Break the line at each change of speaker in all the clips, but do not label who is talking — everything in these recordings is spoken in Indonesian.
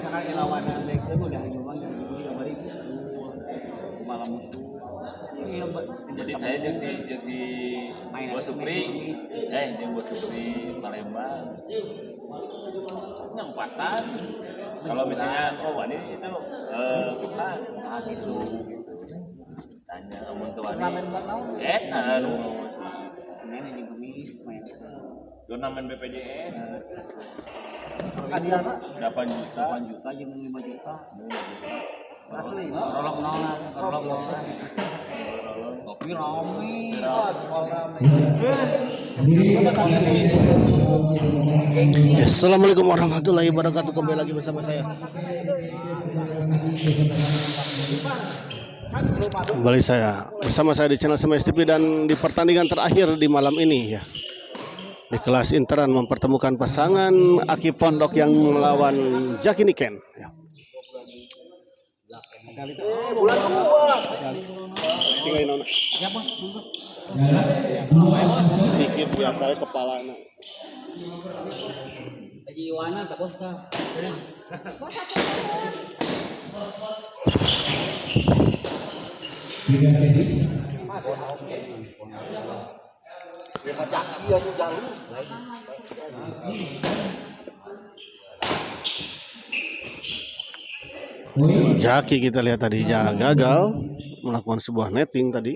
misalkan lawanan mereka udah nyumbang dari dulu yang bari malam musuh. Iya,
Jadi saya jeung si Bos Supri jeung Bos Supri Palembang. Yang empatan. Kalau misalnya ini itu kita gitu. Tanya omong tuan.
main ini gemis main.
Turnamen BPJS.
Hadiah
8 juta
jeung 5 juta.
Asli.
Rolong nol. Kopi rame.
Assalamualaikum warahmatullahi wabarakatuh. Kembali lagi bersama saya. Kembali bersama saya di channel Semes TV dan di pertandingan terakhir di malam ini ya. Di kelas interan mempertemukan pasangan Aki Pondok yang melawan Jaki Niken ya.
Bulan 2.
Sedikit biasa kepala
Lagi Iwana tak bos ka.
Jaki kita lihat tadi gagal melakukan sebuah netting tadi.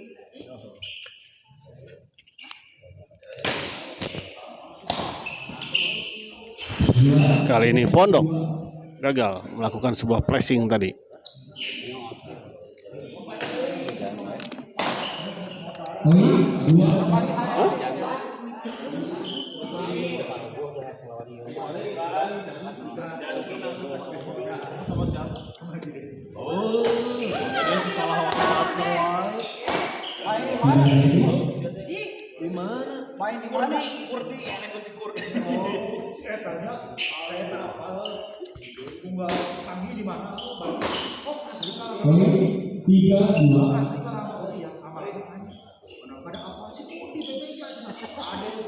Kali ini Pondok gagal melakukan sebuah pressing tadi.
Main di mana? Kurdi enak si Kurdi. Si etanya saya tak hafal. Tunggal pagi di mana? Asli kalau
3-2.
asli kalau yang amal ini. Pada apa sih Kurdi BPJ ada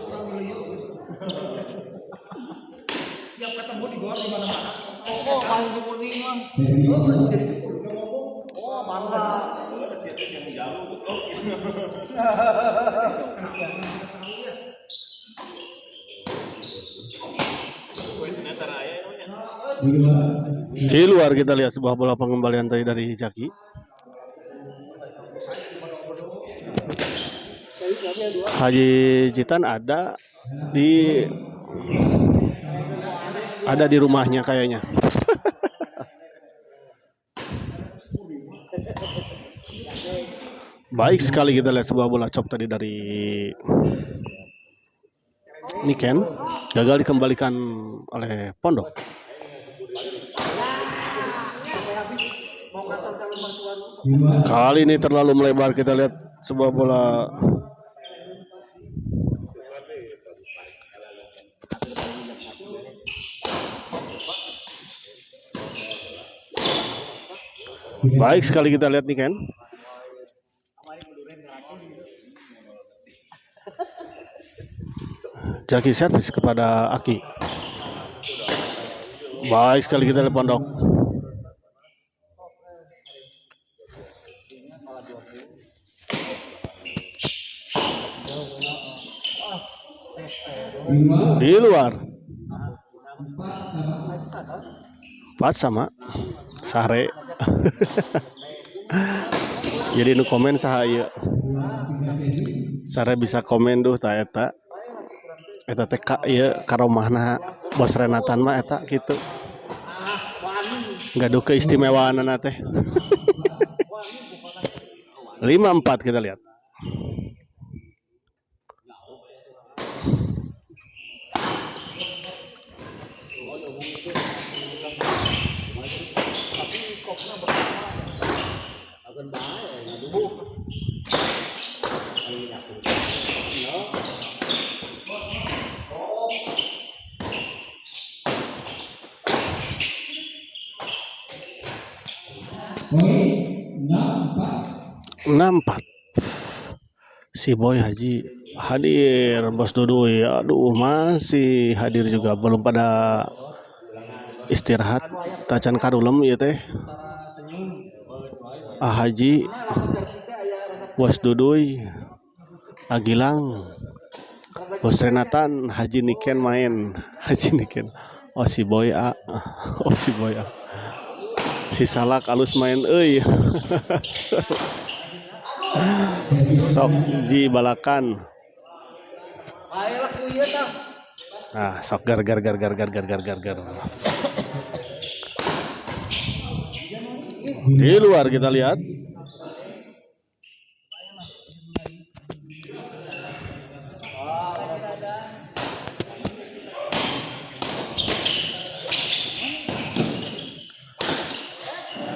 orang beliau. Setiap ketemu di luar di mana-mana. Oh, paling si Kurdi mah. Oh, masih jadi si Kurdi ngomong. Oh, bangga. Yang jauh betul.
Di luar kita lihat sebuah bola pengembalian tadi dari Jaki. Haji Jitan ada di rumahnya kayaknya. Baik sekali kita lihat sebuah bola chop tadi dari Niken, gagal dikembalikan oleh Pondok. Kali ini terlalu melebar, kita lihat sebuah bola baik sekali kita lihat nih kan. Jaki servis kepada Aki. Baik sekali kita lihat Pondok. Di luar. 4 sama Sare. Jadi nu komen saha ieu. Sare bisa komen duh ta eta teh ieu karomahna Bos Renatan mah eta kitu. Gaduh keistimewaanna teh. 5-4 kita lihat. Nampak si Boy Haji hadir, Bos Dudu ya, aduh masih hadir juga, belum pada istirahat tacan karulem ieu teh. Haji Bos Duduy Agilang Bos Renatan Haji Niken main Haji Niken oh si Boy A oh si Boy A si Salak alus main euy sok Ji Balakan sok gar di luar kita lihat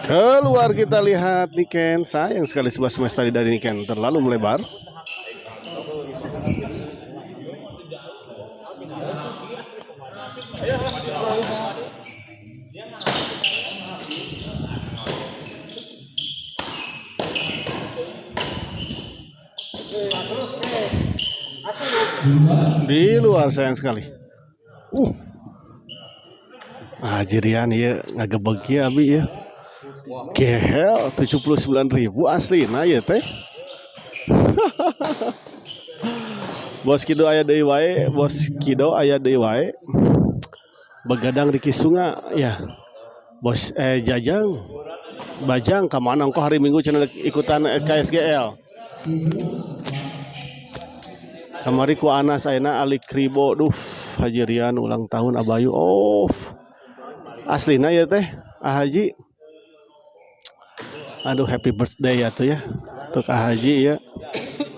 keluar kita lihat Niken sayang sekali sebuah smash tadi dari Niken terlalu melebar. Di luar sayang sekali. Jirian ya ngagebeg ya abi ya. Gehel 79.000 asli nah ya teh. Bos Kido aya deui wae, Bos Kido aya deui wae. Begadang di Kisunga ya. Bos Jajang Bajang ka mana engko hari Minggu cenah ikutan KSGL. Kamari ku Anas ayeuna Alik Kribo duh Hajirian ulang tahun Abayu aslina ya teh Haji aduh happy birthday ya tuh ya untuk Haji ya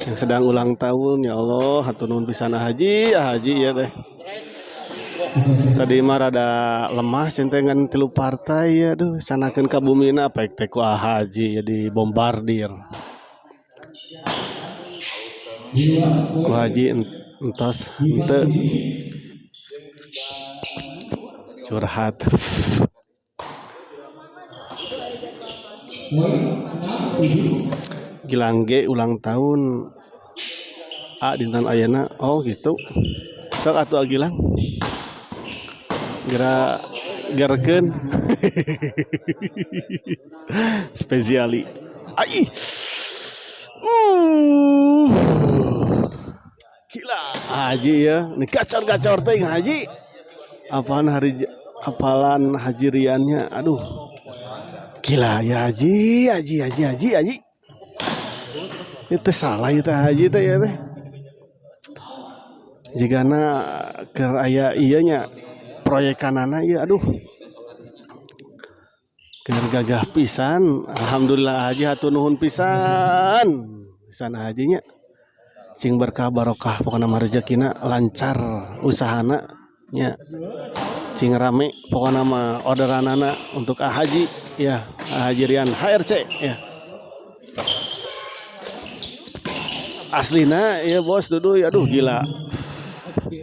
yang sedang ulang tahun ya Allah hatur nuhun pisan Haji ya teh tadi mah rada lemah centengan 3 partai ya duh canakeun ka bumina paek teh ku Haji jadi bombardir ku Haji entos ente curhat Gilang G ulang tahun dinten ayeuna oh gitu sok atuh Gilang gerakeun spesiali ai gila Haji ya ini gacor teh Haji apalan Hajiriannya aduh gila ya Haji itu salah itu Haji teh ya teh jigana keur aya ieu nya proyekanana ieu aduh keur gagah pisan alhamdulillah Haji hatur nuhun pisan Haji nya sing berkah barokah pokona mah rezekina lancar usahana nya cing rame pokona mah orderanana untuk Haji ya Hajirian HRC ya aslina ya Bos Duduy aduh gila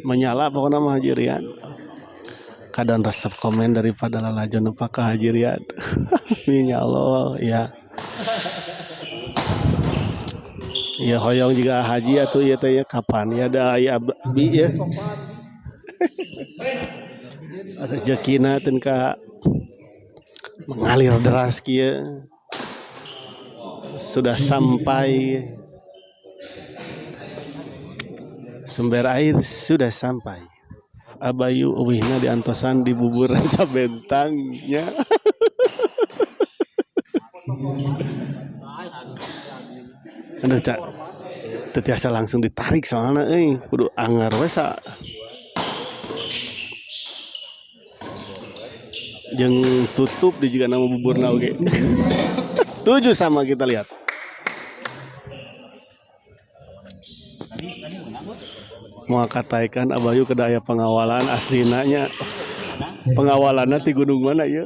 menyala pokona mah Hajirian kadang resep komen daripada lalajon apa ke Hajirian ya Allah ya ya hoyong juga Haji atuh ya teh kapan ya da aya abi ya rezekina teu ka mengalir deras kieu sudah sampai sumber air sudah sampai Abayu ubihna diantosan di buburan sabentangnya aduh cak tetiasa langsung ditarik soalnya kudu anggar we sa jeung tutup di juga nama buburna oge 7 sama kita lihat mau kataikan Abayu kada aya pengawalan aslinanya pengawalanna ti gunung mana ya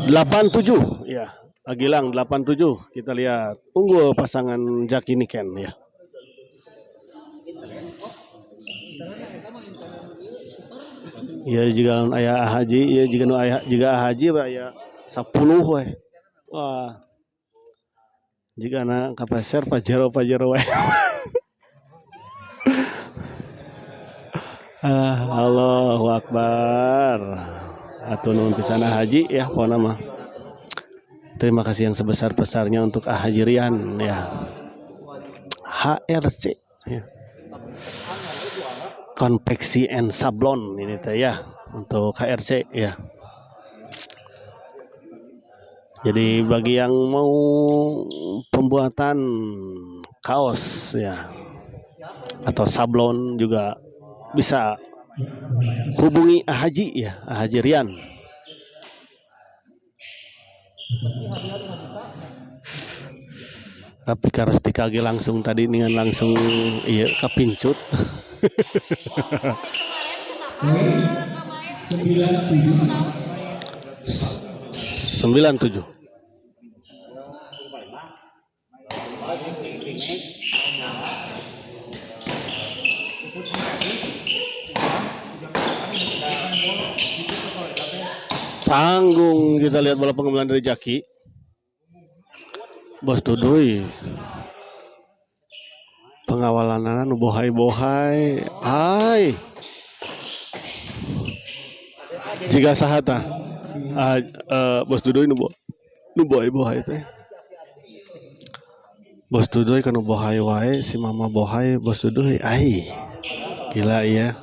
87 ya Agilang 87 kita lihat unggul pasangan Jaki Niken ya ya juga aya Haji ya juga nu aya juga Haji aya 10 we wah Jika anak kapeser pajero wae. Allahu Akbar. Atuh nuhun pisan haji ya pokona mah. Terima kasih yang sebesar-besarnya untuk Haji Rian ya. HRC ya. Konveksi and Sablon ini teh ya untuk HRC ya. Jadi bagi yang mau pembuatan kaos ya atau sablon juga bisa hubungi Haji ya, Haji Rian. Tapi karas dikage langsung tadi dengan langsung iya kapincut. 97. Tanggung kita lihat bola pengembangan dari Jaki. Bos Tuduy. Pengawalan nu bohai-bohai. Ai. Jika sahata. Bos Tuduy nu bohai-bohai teh. Bos Tuduy kan bohai wae si mama bohai Bos Tuduy. Ai. Gila iya.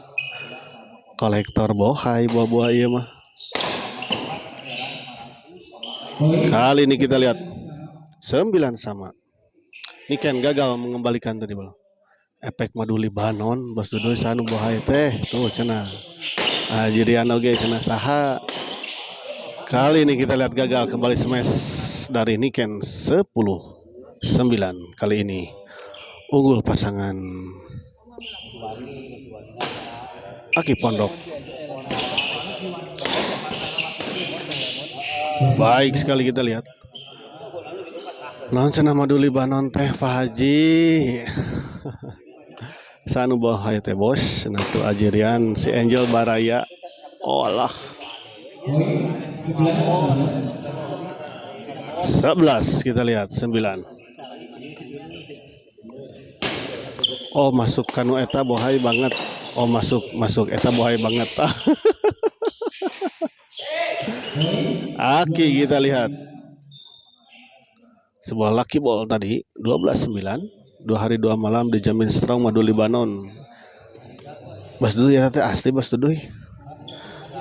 Kolektor bohai buah-buah ieu mah. Kali ini kita lihat 9 sama. Niken gagal mengembalikan tadi bola. Efek Maduli Banon, Bos Tuduy sanu bohai teh. Tuh cenah. Jirian oge cenah saha. Kali ini kita lihat gagal kembali smash dari Niken 10-9 kali ini. Unggul pasangan Aki Pondok. Baik sekali kita lihat. Naon cenah Maduli Banon teh Pak Haji. Sanu bohai teh bos, cenah tu Ajirian si Angel Baraya. Oh Allah. 11 kita lihat 9. Oh masuk kanu eta bohai banget. Oh masuk eta bohai banget. Aki kita lihat. Sebuah lucky ball tadi 12-9. 2 hari 2 malam dijamin strong Maduli Banon. Bos Tuduy ya teh asli Bos Tuduy.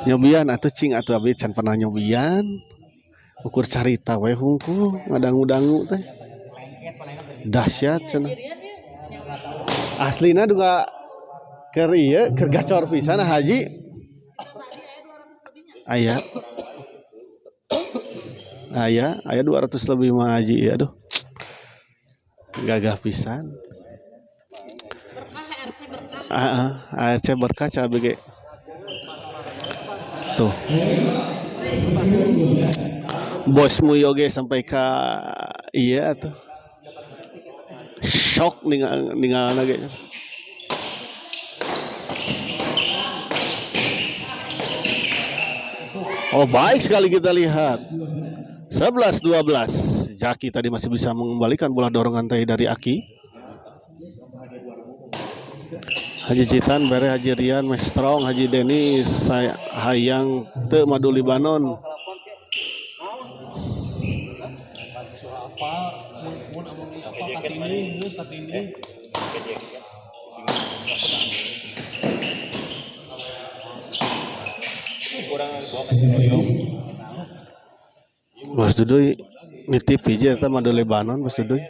Nyobian atuh cing atuh abi can pernah nyobian. Ukur carita we hungkul ngadangu-dangu teh. Dahsyat cenah. Aslina juga keur ieu keur gacor pisan Haji. Aya 200 lebih mah Haji ya aduh. Gagah pisan. ARC berkah BG. Tuh. Bos Muyoge sampai ke iya tuh. Shock ninggal lagi. Oh baik sekali kita lihat 11-12. Jaki tadi masih bisa mengembalikan bola dorongan tadi dari Aki. Haji Citan, Bere, Haji Rian, Mestrong, Haji Denis, Hayang, Te Maduli Banon. Bos Tuduy nitip hiji eta Maduli Banon Bos Tuduy.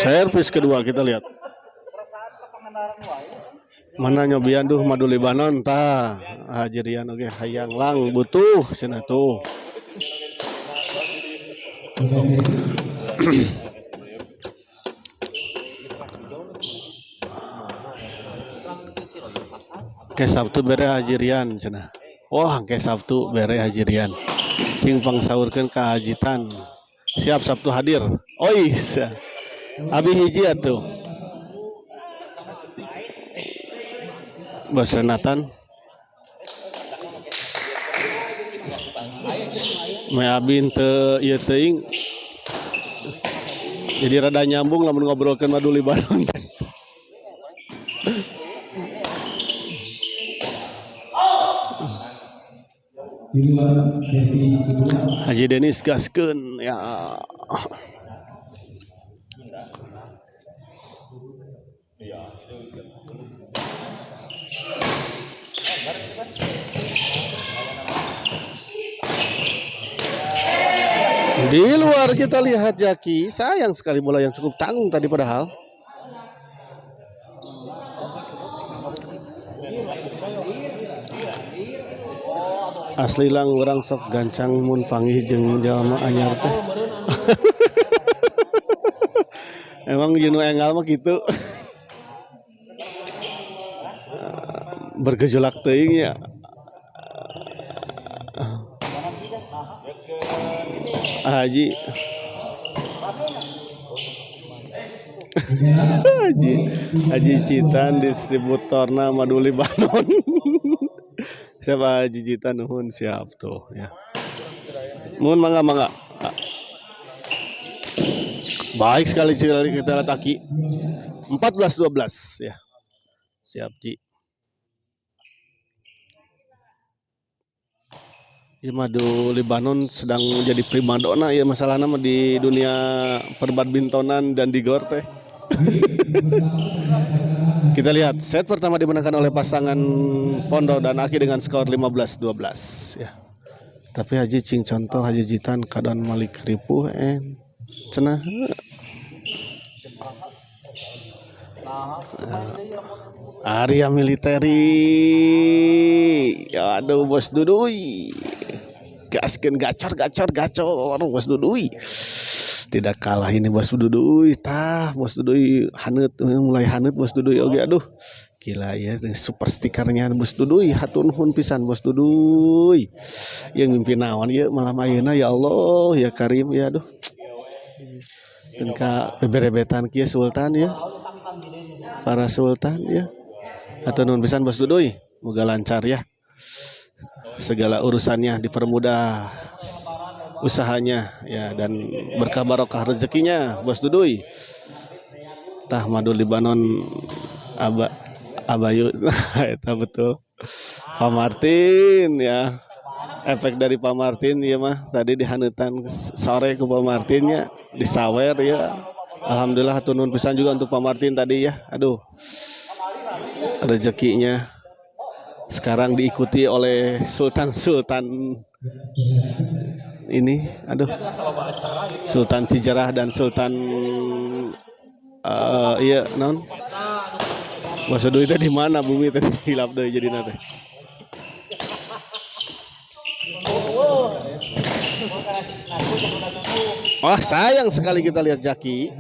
Servis kedua kita lihat. Mana nyobian duh Maduli Banon tah. Haji Rian oge hayang lang butuh cenah tuh. Ke Sabtu bere Haji Rian cenah. Wah, ke Sabtu bere Haji Rian. Cing pangsaurkeun ka Haji Tan. Siap Sabtu hadir. Ois. Abi hiji atuh. Bos Renatan. Meabin teu ieu teuing. Jadi rada nyambung lamun ngobrolkeun madu Libanon.
Di luar sesi kedua.
Haji Denis gaskeun ya. Di luar kita lihat Jaki, sayang sekali bola yang cukup tanggung tadi padahal. Asli lang orang sok gancang mun panggih jeung jalma anyar teh. Emang jenuh enggal mah gitu. Bergejolak teuing ya. Haji Haji Citan distributorna madu Libanon. Siapa Haji Citan nuhun siap tuh ya. Mun mangga. Baik sekali kita lihat Aki. 14-12 ya. Siap Ji. Ya, madu Libanon sedang menjadi primadona ya masalahnya di dunia perbadmintonan dan di gor teh. Kita lihat set pertama dimenangkan oleh pasangan Pondo dan Aki dengan skor 15-12 ya. Tapi Haji cing contoh Haji Jitan keadaan Malik ripuh cenah. Area militeri. Ya aduh Bos Duduy. Gaskeun gacor Bos Duduy. Tidak kalah ini Bos Duduy. Tah Bos Duduy mulai haneut Bos Duduy oge aduh. Gila ya super stikernya Bos Duduy. Hatur nuhun pisan Bos Duduy. Yang mimpi naon ya malam ayeuna ya Allah ya Karim ya aduh. Tengka beberebetan kieu Sultan ya. Para Sultan ya. Hatur nuhun pisan Bos Duduy. Moga lancar ya. Segala urusannya dipermudah usahanya ya dan berkah barokah rezekinya Bos Duduy. Tah madu Libanon Abayu eta betul. Pak Martin ya. Efek dari Pak Martin ya mah tadi dihaneutan sore ke Pak Martinnya disawer ya. Alhamdulillah hatur nuhun pisan juga untuk Pak Martin tadi ya. Aduh. Rezekinya sekarang diikuti oleh sultan-sultan ini, aduh, Sultan Cijerah dan Sultan iya non, Bos Duduy itu di mana bumi tadi hilap deh jadi nate. Wah sayang sekali kita lihat Jaki.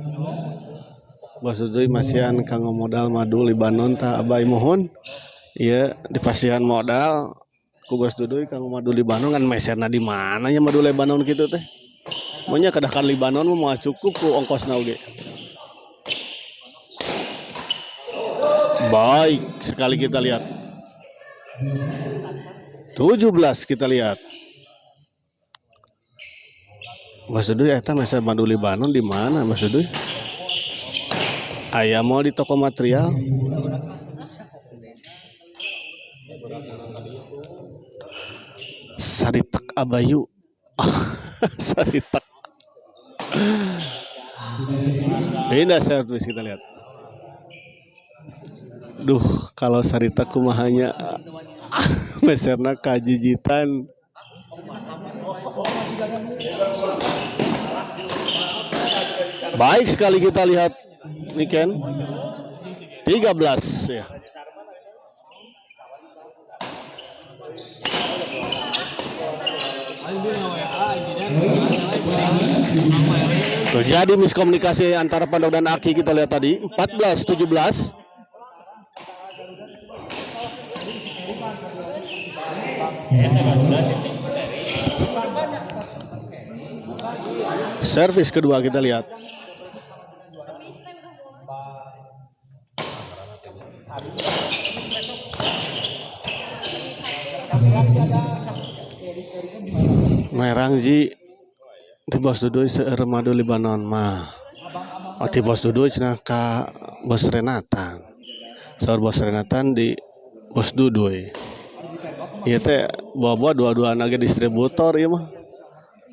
Bos Duduy masihan kanggo modal madu Libanon ta abai mohon. Iya, di pasihan modal ku Bos Duduy kanggo madu Libanon kan meserna di mana ya madu Libanon gitu teh. Maunya kadahkan Libanon mah cukup ku ongkosna oge. Baik sekali kita lihat. 17 kita lihat. Bos Duduy eta meser madu Libanon di mana Bos Duduy? Aya mau di toko material. Saritak Abayu. Saritak. Ini servis kita lihat. Duh, kalau Saritak kumahanya meserna kajijitan. Baik sekali kita lihat Niken. 13 ya. Terjadi miskomunikasi antara Pandau dan Aki kita lihat tadi 14-17. Servis kedua kita lihat. Merang ji ti bos Duduy seueur madu Libanon mah. Ti bos Duduy cenah ka bos Renatan. Saur bos Renatan di bos Duduy. Ieu teh bawa dua-duana ge distributor ieu mah.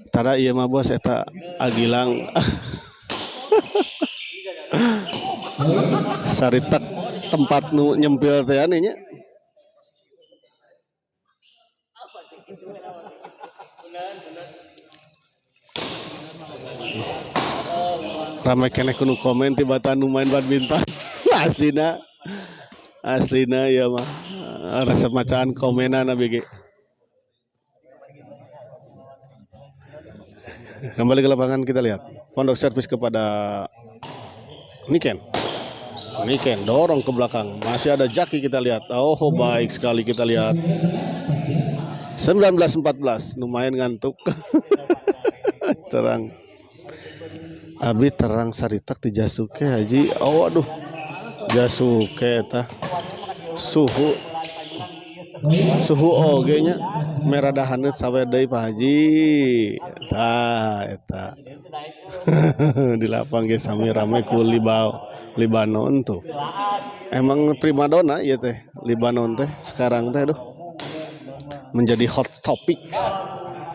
Tara ieu mah bos eta Agilang. Saritek tempat nu nyempil teh anu nya. Ramai kene kudu komen tibatan nu main badminton. Aslina ya mah resep macaan komenan abg. Kembali ke lapangan kita lihat. Pondok servis kepada Niken dorong ke belakang. Masih ada Jaki kita lihat. Oh baik sekali kita lihat. 19-14 lumayan ngantuk. Terang. Abi terang saritak di Jasuke Haji. Oh aduh. Jasuke tah. Suhu oge nya merah dahaneut sawe deui Pak Haji. Tah eta. Di lapang ge sami rame ku Libanon tuh. Emang primadona ieu teh Libanon teh sekarang teh aduh. Menjadi hot topics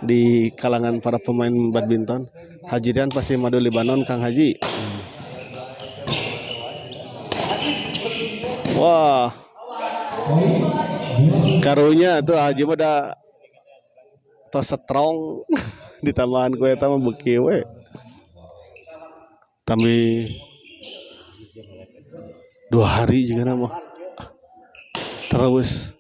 di kalangan para pemain badminton. Haji Rian pasti madu Libanon Kang Haji. Wah. Karunya tuh Haji mah da tos strong di tambahan ku eta mah beuki we. Tapi 2 hari juga mah terus.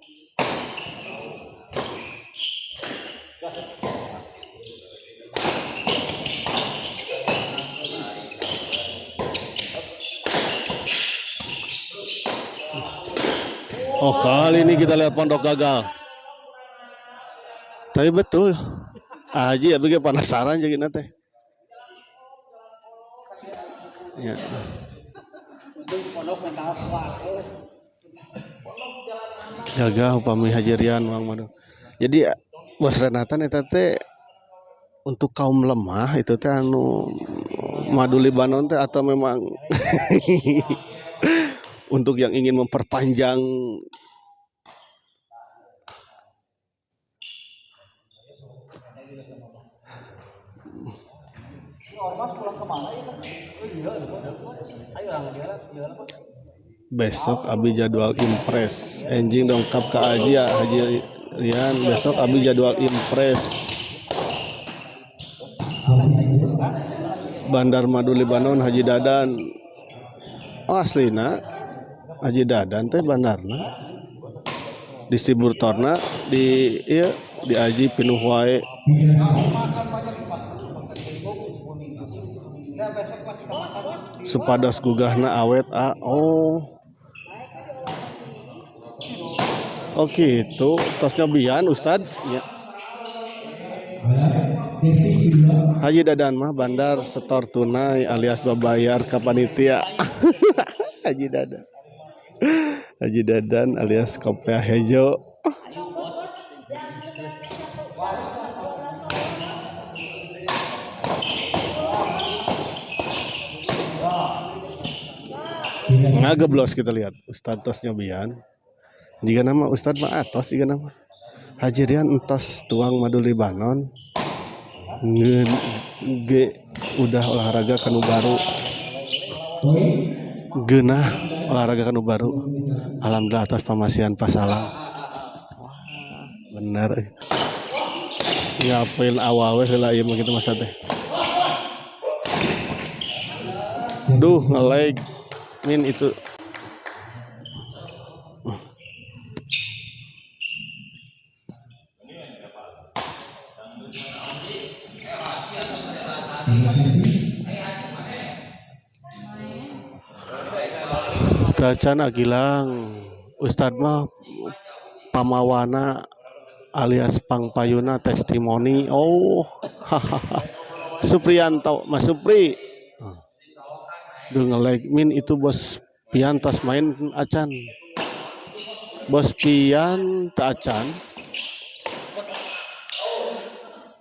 Oh kali ini kita lihat pondok gagal. Tapi betul. Haji abg penasaran jadi teh. Ya. Jaga upami Haji Rian Wang Madu. Jadi bos Renatan eta teh untuk kaum lemah itu teh anu madu Libanon teh atau memang untuk yang ingin memperpanjang besok abi jadwal impres enjing dongkap ke Haji ya Haji Rian besok abi jadwal impres Bandar Madu Libanon Haji Dadan. Oh aslina Haji Dadan teh bandarna distributorna di ieu di Haji pinuh wae. Supados gugahna awet oh gitu tosnya bian Ustad ya. Haji Dadan mah bandar setor tunai alias babayar ka panitia. Haji Dadan alias Kopea Hejo. Ngageblos kita lihat Ustad tos nyobian. Jika nama Ustad mah atos jika nama Haji Rian entos tuang madu Libanon. Udah olahraga kanu baru. Geunah olahraga kanu baru. Alhamdulillah atas pamasihan pasalang. Bener. Ngapain awal we heula ieu mah kitu masa teh. Duh nge-lag min itu. Dacan Agilang Ustad mah pamawana alias pangpayuna testimoni. Oh Supriyanto Mas Supri duh nge-lag min itu bos pian tas main acan bos pian tak acan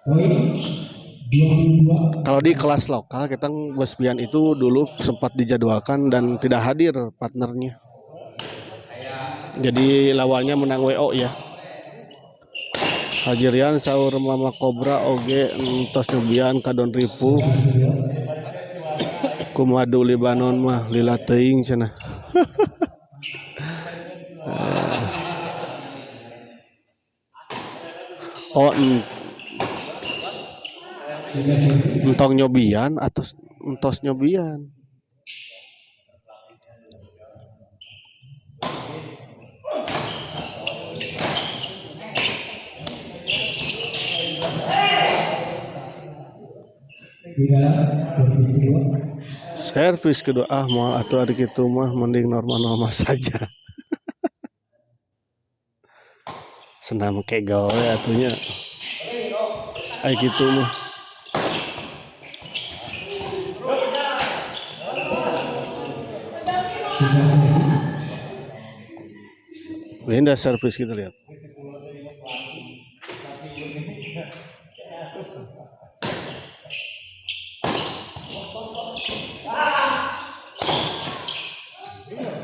Poin 22.
Kalau di kelas lokal kita Bosbian itu dulu sempat dijadwalkan dan tidak hadir partnernya. Jadi lawannya menang WO ya. Hajirian saur Mama Kobra oge entos nyobian kadon ripu. Kumadu Libanon mah lila teuing cenah. Oh, entong nyobian atau entos nyobian. Servis kedua mal atau hari itu mah mending normal-normal saja. Senam kayak gawe atunya. Ay gitu mah. Benda servis kita lihat.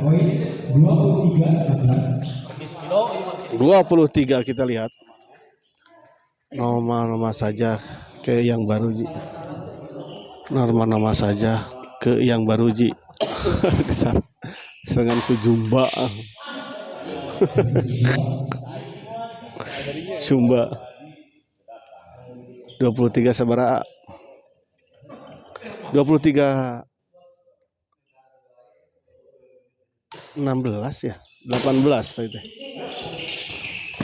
Poin
23 kita lihat. Normal-normal saja ke yang baru Ji. Normal-normal saja ke yang baru Ji. Serangan ke Jumba. Jumba. 23 sabaraha. 23 16 ya, 18 itu.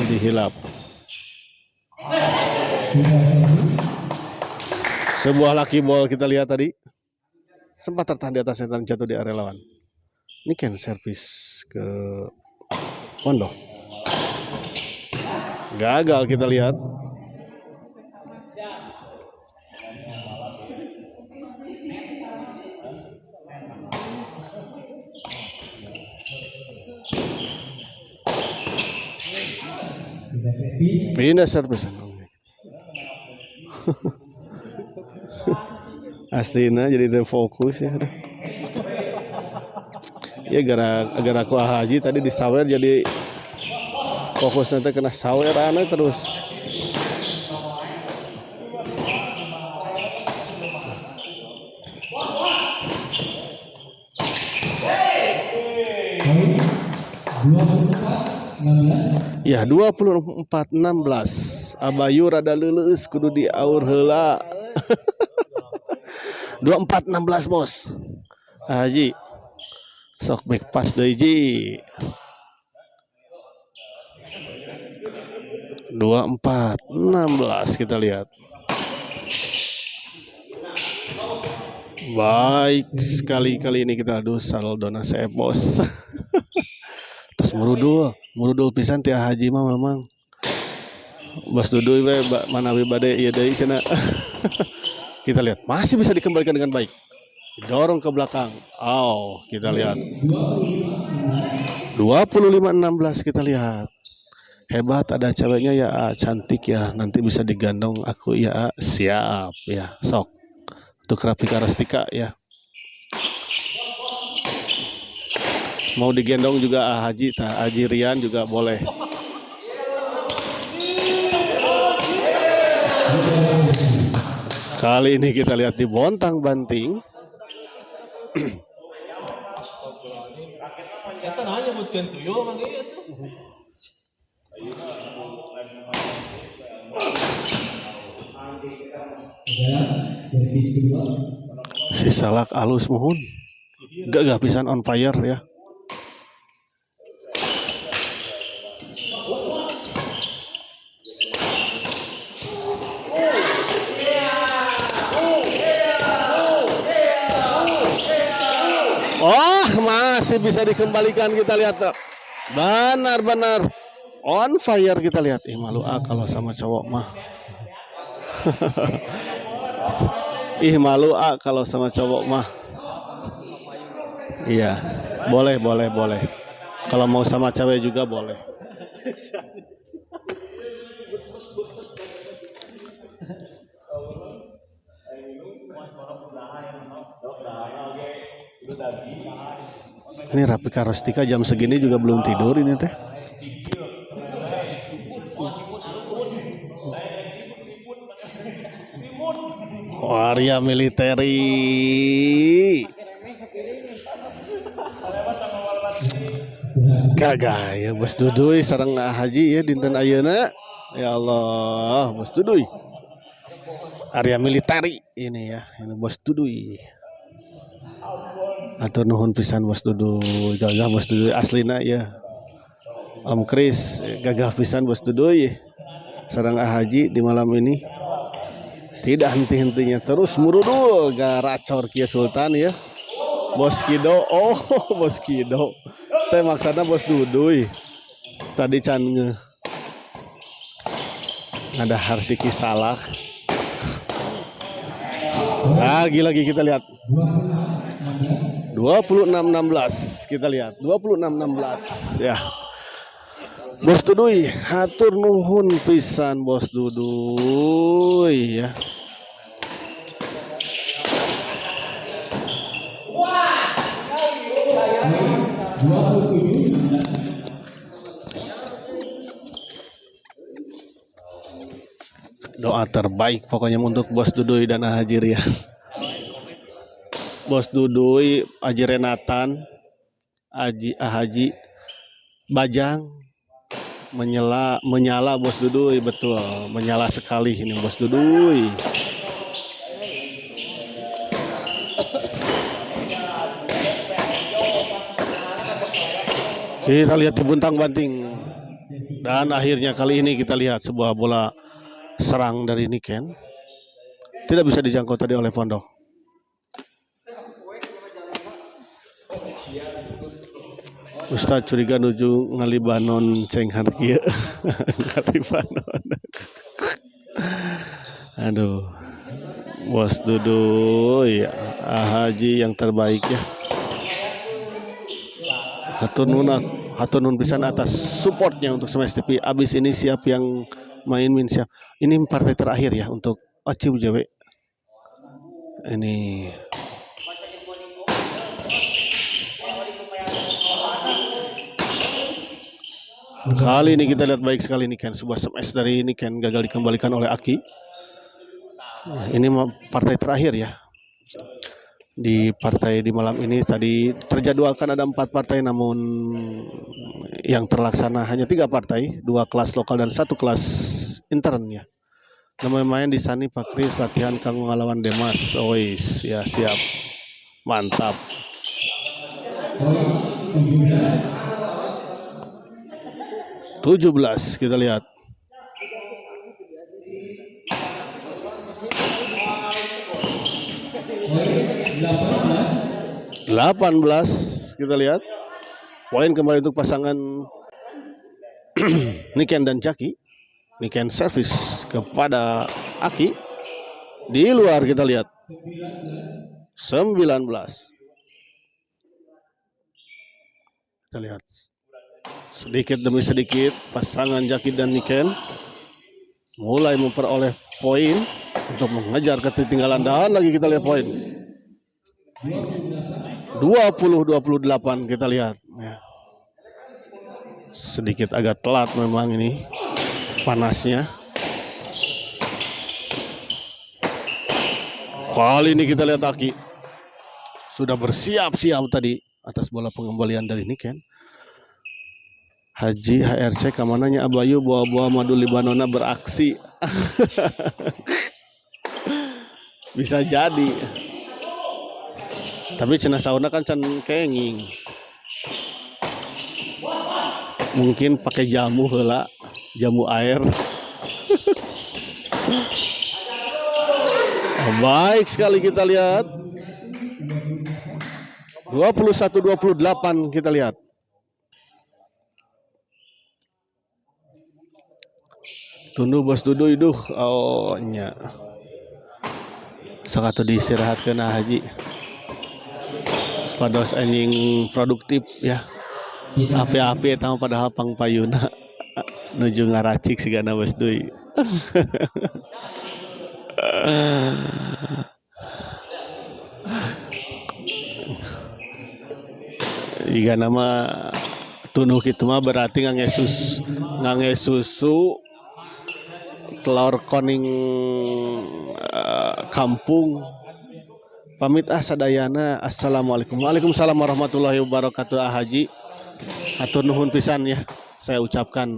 Jadi hilap. Sebuah lucky ball kita lihat tadi. Sempat tertahan di atasnya dan jatuh di area lawan. Ini kan servis ke pondok. Gagal kita lihat. Pindah servis. Aslinya jadi terfokus ya. Ya gara aku haji tadi disawer jadi fokus nanti kena sawer aneh terus. Ya 24-16 Abayu rada leuleus kudu diaur heula. 24-16 bos. Haji sok back pass deui Ji. 24-16 kita lihat. Baik sekali kali ini kita adu saldona saya bos. Terus merudul pisan ti Haji mah memang. Bos Duduy we manawi bade ieu deui cenah. Kita lihat masih bisa dikembalikan dengan baik. Dorong ke belakang. Oh, kita lihat. 25-16 kita lihat. Hebat ada ceweknya ya, cantik ya. Nanti bisa digandong aku ya, siap ya. Sok. Untuk Rafika Rastika ya. Mau digendong juga Haji, Haji Rian juga boleh. Kali ini kita lihat di bontang-banting.
Eta nanya buat tuyo mang ieu
Si Salak alus mohon. Gak pisan on fire ya. Oh, masih bisa dikembalikan kita lihat. Benar-benar on fire kita lihat. Malu kalau sama cowok mah. Malu kalau sama cowok mah. Iya, boleh. Kalau mau sama cewek juga boleh. Ini Rapika Rostika jam segini juga belum tidur ini teh. Waria militeri. Gagah ya Bos Duduy sareng Haji ya dinten ayeuna. Ya Allah, Bos Duduy. Area militeri ini ya, ini Bos Duduy. Atur nuhun pisan Bos Duduy, gagah Bos Duduy aslina ya. Om Kris gagah pisan Bos Duduy. Sareng Haji di malam ini. Tidak henti-hentinya terus murudul garacor Kia Sultan ya. Bos Kido, oh Bos Kido. Teh maksana Bos Duduy. Tadi can ada Harsiki Salak. Lagi kita lihat. 26-16 kita lihat 26-16 ya. Bos Duduy hatur nuhun pisan Bos Duduy ya. Doa terbaik pokoknya untuk Bos Duduy dan Haji Rian. Bos Duduy, Haji Renatan, Haji Bajang menyala Bos Duduy, betul menyala sekali ini Bos Duduy. Kita lihat dibuntang banting dan akhirnya kali ini kita lihat sebuah bola serang dari Niken tidak bisa dijangkau tadi oleh Pondok. Ustadz curiga nuju ngalibanon cenghan kieu. Ngalibanon. Aduh. Bos Duduy ya, Haji yang terbaik ya. Hatur nuhun pisan atas supportnya untuk Smash TV. Abis ini siap yang main siap. Ini partai terakhir ya untuk Oci UJW. Ini kali ini kita lihat baik sekali nih kan sebuah smash dari ini kan gagal dikembalikan oleh Aki. Ini partai terakhir ya. Di partai di malam ini tadi terjadwalkan ada 4 partai namun yang terlaksana hanya 3 partai, 2 kelas lokal dan 1 kelas intern ya. Nama main di Sani Pak Kris latihan kanggo ngalawan Demas. Ois ya siap. Mantap. 17 kita lihat. 18 kita lihat. Poin kembali untuk pasangan Niken dan Jaki. Niken servis kepada Aki. Di luar kita lihat 19. Kita lihat sedikit demi sedikit pasangan Jaki dan Niken mulai memperoleh poin untuk mengejar ketertinggalan dan lagi kita lihat poin 20-28 kita lihat ya. Sedikit agak telat memang ini panasnya. Kali ini kita lihat Aki sudah bersiap-siap tadi atas bola pengembalian dari Niken. Haji HRC kemananya Abayu bawa-bawa madu Libanona beraksi. Bisa jadi. Tapi cenah sauna kan can kenging. Mungkin pakai jamu heula, jamu air. Baik sekali kita lihat. 21-28 kita lihat. Tunduh Bos Duduy duh. Oh nya. Sakatu diistirahatkeun Haji. Spados anjing produktif ya. Api-api eta padahal pangpayuna nuju ngaracik sigana Bos Duduy. Jika nama tunuh kitu mah berarti ngange susu telur koning kampung. Pamit sadayana. Assalamualaikum. Waalaikumsalam warahmatullahi wabarakatuh. Haji hatur nuhun pisan ya saya ucapkan.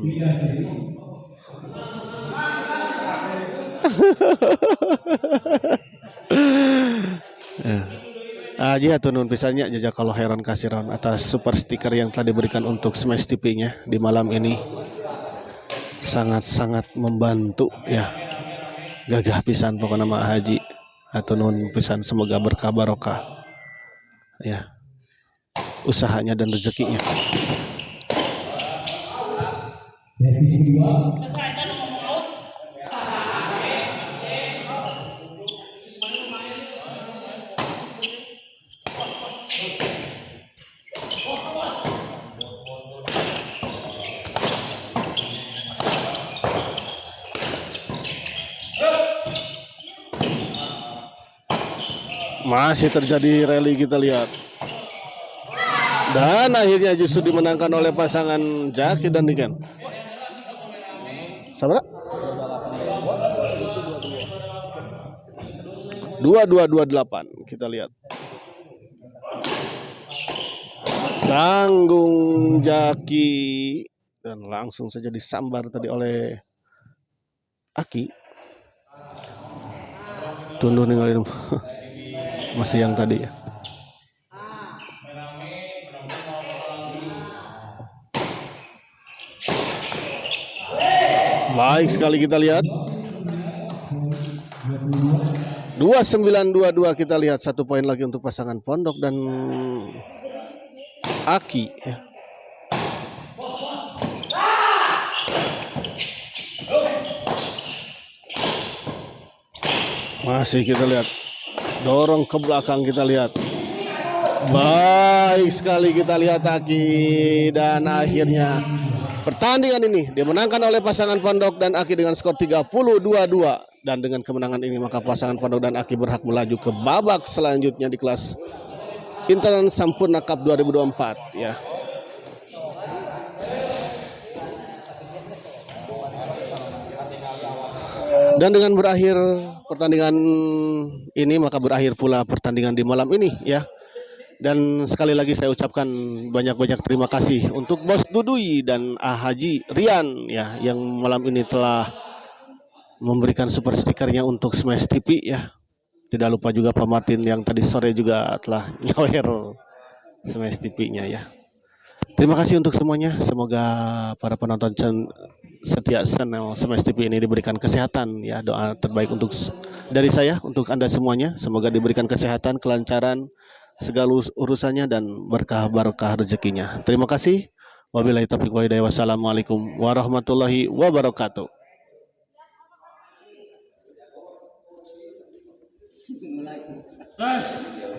Haji hatur nuhun pisannya, jazakallahu khairan kasiran atas super stiker yang telah diberikan untuk Smash TV-nya di malam ini. Sangat-sangat membantu ya. Gagah pisan pokoknya nama Haji. Hatur nuhun pisan, semoga berkah barokah ya usahanya dan rezekinya.
Revisi 2.
Masih terjadi rally kita lihat. Dan akhirnya justru dimenangkan oleh pasangan Jaki dan Niken. Sabar. 2228 kita lihat. Tanggung Jaki dan langsung saja disambar tadi oleh Aki. Tunduh ninggalin masih yang tadi ya. Baik sekali kita lihat. 2922 kita lihat, 1 poin lagi untuk pasangan Pondok dan Aki ya. Masih kita lihat. Dorong ke belakang kita lihat. Baik sekali kita lihat Aki, dan akhirnya pertandingan ini dimenangkan oleh pasangan Pondok dan Aki dengan skor 30-22. Dan dengan kemenangan ini maka pasangan Pondok dan Aki berhak melaju ke babak selanjutnya di kelas Intern Sampurna Cup 2024 ya. Dan dengan berakhir pertandingan ini maka berakhir pula pertandingan di malam ini ya. Dan sekali lagi saya ucapkan banyak-banyak terima kasih untuk Bos Dudui dan Haji Rian ya, yang malam ini telah memberikan super stikernya untuk Smash TV ya. Tidak lupa juga Pak Martin yang tadi sore juga telah nyawer Smash TV-nya ya. Terima kasih untuk semuanya. Semoga para penonton setia channel Smash TV ini diberikan kesehatan ya. Doa terbaik dari saya untuk Anda semuanya. Semoga diberikan kesehatan, kelancaran segala urusannya dan berkah barokah rezekinya. Terima kasih. Wabillahi taufiq wal hidayah. Wassalamualaikum warahmatullahi wabarakatuh.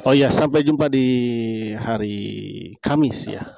Oh ya, sampai jumpa di hari Kamis ya.